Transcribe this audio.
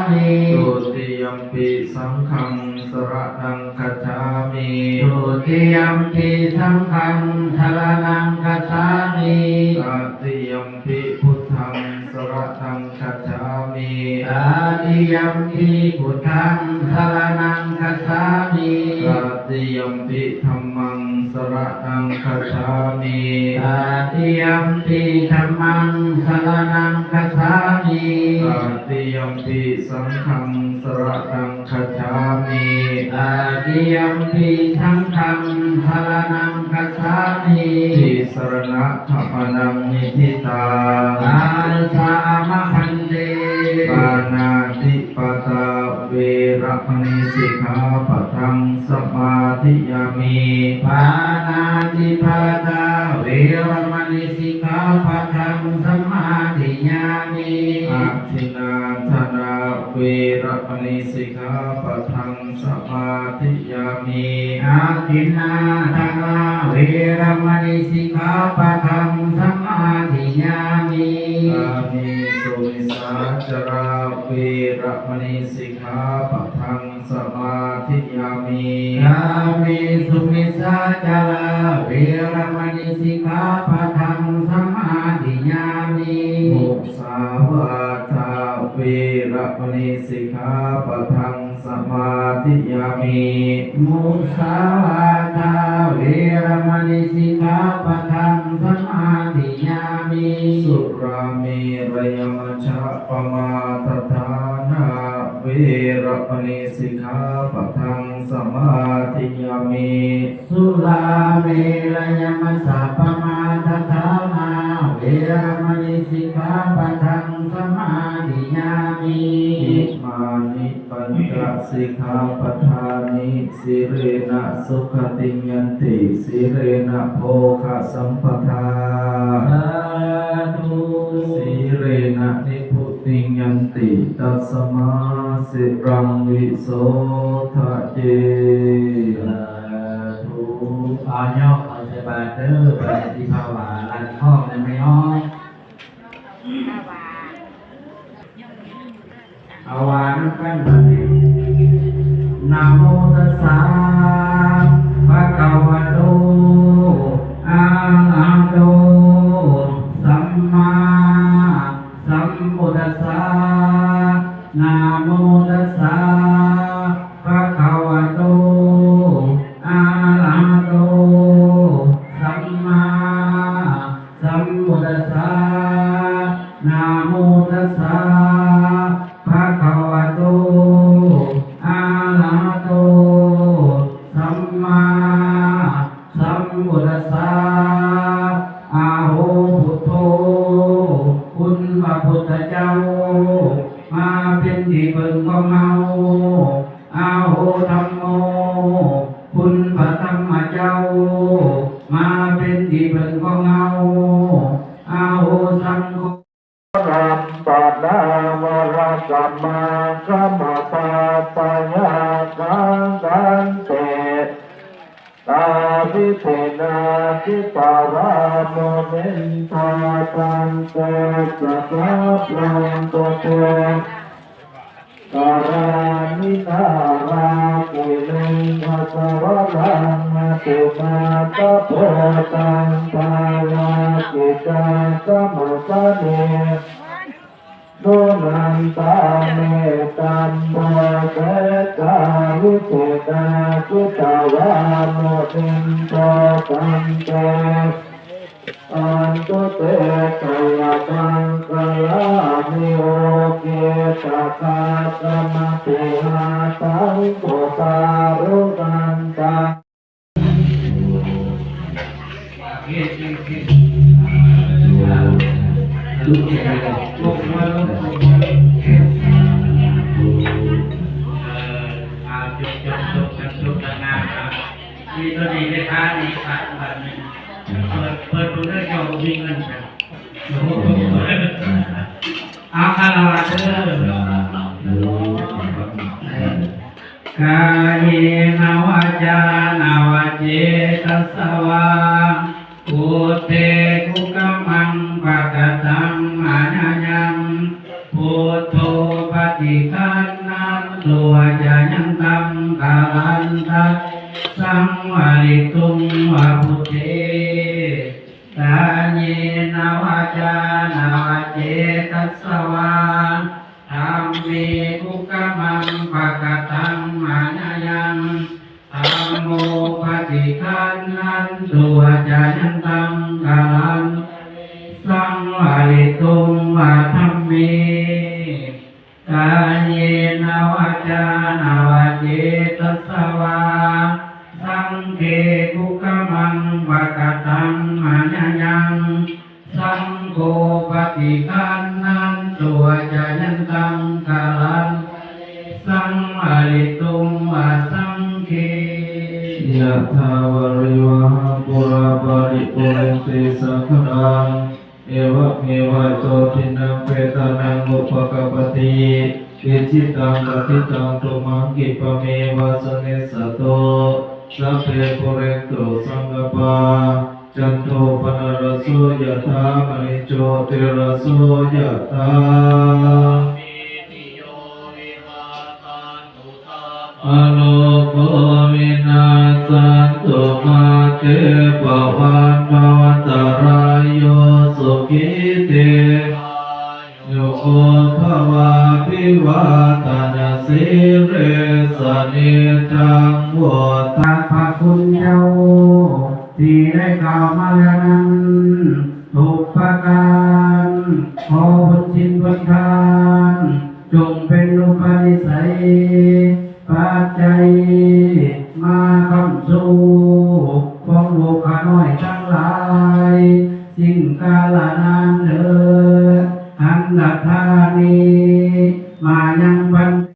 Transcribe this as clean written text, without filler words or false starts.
มิตุติยัมปิสังฆังสรณังคัจฉามิตุติยัมปิสังฆังสรณังคัจฉามิตติยัมปิพุทธังสรณังคัจฉามิตติยัมปิพุทธังสรณังคัจฉามิตติยัมปิธัมมังสรณังคัจฉามิตติยัมปิธัมมังสรณังคัจฉามิตติยัมปิสังฆังสรณังคัจฉามิตติยัมปิสังฆังสรณังคัจฉามิติสรณะธัมมนังนิทิตาอาสามะพันเตปานาติปตาเวระมณีสิกขาปะทังสมาธิยามิปานาติปาตาเวรมณีสิกขาปะทังสมาธิยามิอาทินาธนาเวระมณีสิกขาปะทังสมาธิยามิอาทินนาทานาเวรมณีสิกขาปะทังสมาธิยามิอามิสุวิสาจาราเวระมณีสิกขาปะทังสมาธิยามิอามิสุมิสาจาราเวรมณีสิกขาปะทังสมาธิยามิมุสาวาทาเวระมณีสิกขาปะทังสมาธิยามิมุสาวาทาเวรมณีสิกขาปะทังสมาธิยามิสุราเมรยมัชฌะปมาทฐานาเวระมณีสิกขาปะทังสมาธิยามิสุราเมรยมัสสะปมาทฐานาเวรมณีสิกขาปะทังสมาธิยามิอิมานิปัญจสิกขาปทานิสิเรนะสุขติยันติสิเรนะโภคสัมปทาสาธุสิเรนะนิพุติยันติตัสมาสิรังวิโสทะเจสาธุอาญอกเอาใจบาเตอร์ปฏิภาวาลันห้องไม่น้อยเอาวานุกันบัดนี้นะโมตัสสะภะคะวะโตอะระหะโตสัมมาสัมพุทธัสสะนะโมตัสสะภะคะวะโตอะระหะโตสัมมาสัมพุทธัสสะนะโมตัสสะภะคะวะโตอะระหะโตสัมมาสัมพุทธัสสะอะโหพุทโธคุณพระพุทธเจ้ามาเป็นที่พึ่งของเราอะโหธัมโมคุณพระธรรมเจ้ามาเป็นที่พึ่งของเราอะโหสังโฆรัมปะนาวรสัมมาสัมพุทธัสสะยะสังฆังเตตาวิเทนะทิปารามเมนทาตันเตสัพพะพลังโตโตการานินาราปุเรนทัสสะรังตุมาตะโพตังภาวะกิจาสมุปเนโนนันตาเมตัมโมเสกาวิเทนาสุตาวาโมตินโตตันเตอันตุเตกายตังกลามิโอเกตตาสมาติหาตังโกตารุกันตาลุกขึ้นลุกมาลุกมาจุดนะครับมีตัวนี้ในท่านี้ครับแบบนี้เปิดดูได้ก็วิ่งเงินกันเอาคาราวะเด้อกายนาวาจานาวาเจตัสสวาอุเตกุกัมมังภะกตังอาญาญัง พุทโธปฏิคันนันตัวจะยังตังกาลันตัสสังวริตุงวะพุทเทกาเยนวาจานาวาเจตัสสวาธรรมเมกุกมังปะกตังมานายังธัมโมปฏิคันนันตัวจะยังตังกาลันสังวริตุงวะธัมเมกาเยนวาจานาวาเจตัสสวาสังเฆกุกมังวะกตังมานายังสังโฆปฏิคันนันตัวจะยันตังกาลันสังวริตุงวะสังเฆ ยะถาวาริวหาปุราปาริปุเรนติสังขรังเอวะเมวะโตทินังเปตานังอุปกปปติอิจิตังปฏิตังตุมังกิปะเมวะสเนสสโตสัพเพปุเรนตุสังกปาจันโทปนรสโสยะถามณิโชติรสโสยะถาอโลโกวินาศตุมาเตปวันภวันตรายโยสุขิเตโยโกภวะภิวาทนาสิเรสนิจังวตา พระคุณเจ้าที่ได้กล่าวมาแล้วนั้นทุกประการขอบุญชินบุญทานจงเป็นอุปนิสัยปัจจัยมาคำสู่ของลูกข้าน้อยทั้งหลายสิ่งกาลนานเถิดอันดับธานีมายังบัน